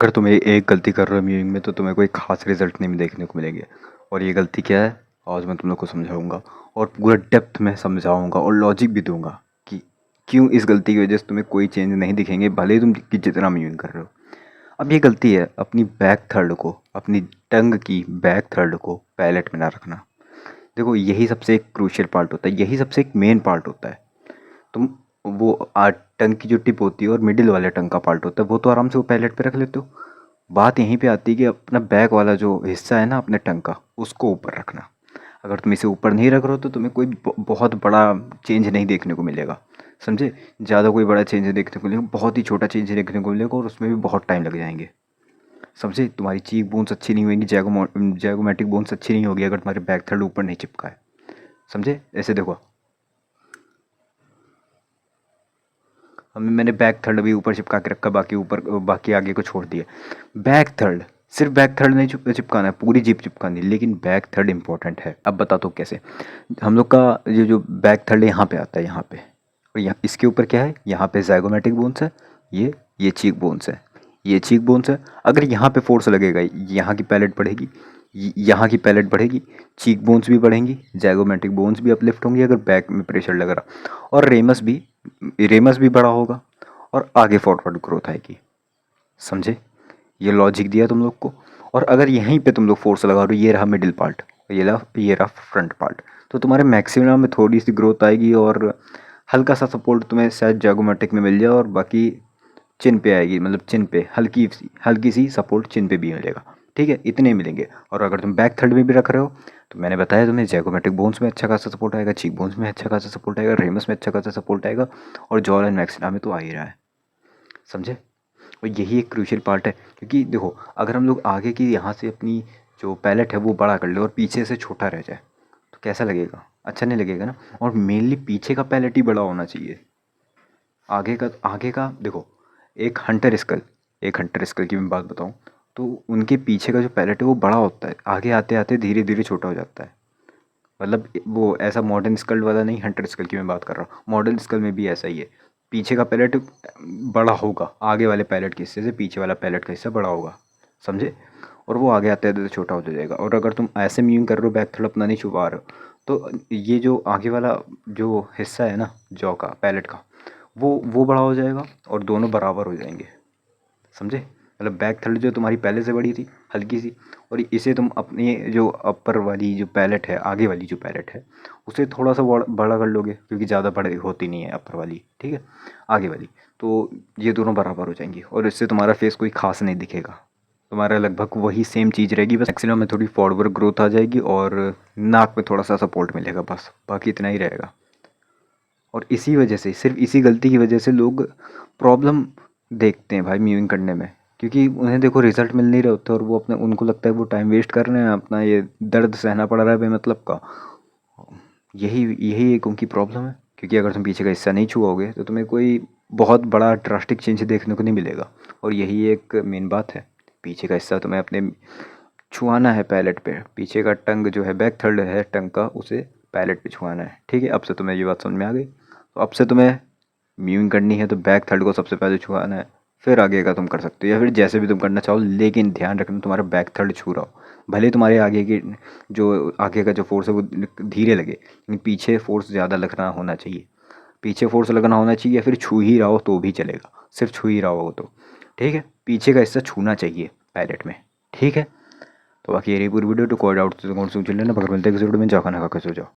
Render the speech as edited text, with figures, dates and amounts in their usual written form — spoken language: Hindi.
अगर तुम एक गलती कर रहे हो म्यूजिक में तो तुम्हें कोई खास रिजल्ट नहीं देखने को मिलेंगे। और ये गलती क्या है, आज मैं तुम लोग को समझाऊंगा और पूरा डेप्थ में समझाऊंगा और लॉजिक भी दूंगा कि क्यों इस गलती की वजह से तुम्हें कोई चेंज नहीं दिखेंगे, भले ही तुम जितना म्यूजिक कर रहे हो। अब ये गलती है अपनी बैक थर्ड को, अपनी टंग की बैक थर्ड को पैलेट में ना रखना। देखो यही सबसे एक क्रूशियल पार्ट होता है, यही सबसे एक मेन पार्ट होता है। तुम वो टंग की जो टिप होती है और मिडिल वाले टंग का पार्ट होता है वो तो आराम से वो पैलेट पे रख लेते हो। बात यहीं पे आती है कि अपना बैक वाला जो हिस्सा है ना अपने टंग का, उसको ऊपर रखना। अगर तुम इसे ऊपर नहीं रख रहे हो तो तुम्हें कोई बहुत बड़ा चेंज नहीं देखने को मिलेगा। समझे? ज़्यादा कोई बड़ा चेंज देखने को मिलेगा, बहुत ही छोटा चेंज देखने को मिलेगा और उसमें भी बहुत टाइम लग जाएंगे। समझे? तुम्हारी चीक बोन्स अच्छी नहीं होगी, जैगोमेटिक बोन्स अच्छी नहीं होगी अगर तुम्हारे बैक थर्ड ऊपर नहीं चिपका है। समझे? ऐसे देखो, मैंने बैक थर्ड भी ऊपर चिपका के रखा, बाकी ऊपर बाकी आगे को छोड़ दिया। बैक थर्ड, सिर्फ बैक थर्ड नहीं चिपकाना है, पूरी जीप चिपकानी, लेकिन बैक थर्ड इंपॉर्टेंट है। अब बता दो कैसे। हम लोग का ये जो बैक थर्ड यहाँ पे आता है, यहाँ पे, और यहाँ इसके ऊपर क्या है, यहाँ पे ज़ाइगोमेटिक बोन्स है, ये चीक बोन्स है, ये चीक बोन्स है। अगर यहाँ पे फोर्स लगेगा यहाँ की पैलेट बढ़ेगी, यहाँ की पैलेट बढ़ेगी, चीक बोन्स भी बढ़ेंगी, जैगोमेटिक बोन्स भी अपलिफ्ट होंगी अगर बैक में प्रेशर लग रहा, और रेमस भी बड़ा होगा और आगे फॉरवर्ड ग्रोथ आएगी। समझे? ये लॉजिक दिया तुम लोग को। और अगर यहीं पे तुम लोग फोर्स लगा रहे हो, ये रहा मिडिल पार्ट, ये रहा फ्रंट पार्ट, तो तुम्हारे मैक्सिमम में थोड़ी सी ग्रोथ आएगी और हल्का सा सपोर्ट तुम्हें शायद जैगोमेटिक में मिल जाए, और बाकी चिन पे आएगी, मतलब चिन पे हल्की सी सपोर्ट चिन पे भी मिलेगा। ठीक है, इतने मिलेंगे। और अगर तुम बैक थर्ड में भी रख रहे हो तो मैंने बताया तुम्हें जैगोमेटिक बोन्स में अच्छा खासा सपोर्ट आएगा, चीक बोन्स में अच्छा खासा सपोर्ट आएगा, रेमस में अच्छा खासा सपोर्ट आएगा, और जॉ लाइन मैक्सिमा में तो आ ही रहा है। समझे? और यही एक क्रूशियल पार्ट है, क्योंकि देखो अगर हम लोग आगे की यहाँ से अपनी जो पैलेट है वो बड़ा कर ले और पीछे से छोटा रह जाए तो कैसा लगेगा? अच्छा नहीं लगेगा ना। और मेनली पीछे का पैलेट ही बड़ा होना चाहिए। आगे का देखो, एक हंटर स्कल की मैं बात बताऊँ तो उनके पीछे का जो पैलेट है वो बड़ा होता है, आगे आते आते धीरे धीरे छोटा हो जाता है। मतलब वो ऐसा मॉडर्न स्कल वाला नहीं, हंटर स्कल की मैं बात कर रहा हूँ, मॉडर्न स्कल में भी ऐसा ही है। पीछे का पैलेट बड़ा होगा, आगे वाले पैलेट के हिस्से से पीछे वाला पैलेट का हिस्सा बड़ा होगा। समझे? और वो आगे आते आते छोटा हो जाएगा। और अगर तुम ऐसे म्यूइंग कर रहे हो, बैक थोड़ा अपना नहीं छुपा रहे हो, तो ये जो आगे वाला जो हिस्सा है ना जॉ का, पैलेट का, वो बड़ा हो जाएगा और दोनों बराबर हो जाएंगे। समझे? मतलब बैक थर्ड जो तुम्हारी पहले से बड़ी थी हल्की सी, और इसे तुम अपने जो अपर वाली जो पैलेट है, आगे वाली जो पैलेट है, उसे थोड़ा सा बड़ा कर लोगे, क्योंकि ज़्यादा बड़े होती नहीं है अपर वाली, ठीक है, आगे वाली। तो ये दोनों बराबर हो जाएंगी और इससे तुम्हारा फेस कोई खास नहीं दिखेगा। तुम्हारा लगभग वही सेम चीज़ रहेगी, बस मैक्सिमम में थोड़ी फॉरवर्ड ग्रोथ आ जाएगी और नाक में थोड़ा सा सपोर्ट मिलेगा, बस बाकी इतना ही रहेगा। और इसी वजह से, सिर्फ इसी गलती की वजह से लोग प्रॉब्लम देखते हैं भाई म्यूइंग करने में, क्योंकि उन्हें देखो रिजल्ट मिल नहीं रहे होते और वो अपने, उनको लगता है वो टाइम वेस्ट कर रहे हैं अपना, ये दर्द सहना पड़ रहा है बेमतलब का। यही यही एक उनकी प्रॉब्लम है, क्योंकि अगर तुम पीछे का हिस्सा नहीं छुओगे तो तुम्हें कोई बहुत बड़ा ड्रास्टिक चेंज देखने को नहीं मिलेगा। और यही एक मेन बात है, पीछे का हिस्सा तुम्हें अपने छुआना है पैलेट पे, पीछे का टंग जो है, बैक थर्ड है टंग का, उसे पैलेट पे छुआना है। ठीक है, अब से तुम्हें ये बात समझ में आ गई। तो अब से तुम्हें म्यूइंग करनी है तो बैक थर्ड को सबसे पहले छुआना है, फिर आगे का तुम कर सकते हो या फिर जैसे भी तुम करना चाहो, लेकिन ध्यान रखना तुम्हारा बैक थर्ड छू रहा हो। भले ही तुम्हारे आगे की जो आगे का जो फोर्स है वो धीरे लगे, लेकिन पीछे फोर्स ज़्यादा लगना होना चाहिए। पीछे फोर्स लगना होना चाहिए, या फिर छू ही रहा हो तो भी चलेगा, सिर्फ छू ही रहा हो तो। ठीक है, पीछे का हिस्सा छूना चाहिए पैलेट में। ठीक है, तो बाकी ये रही पूरी वीडियो। तो कोई डाउट तो कौन सी लेना, पकड़ मिलते हैं किसी वीडियो में, जाकर ना खा के सो जाओ।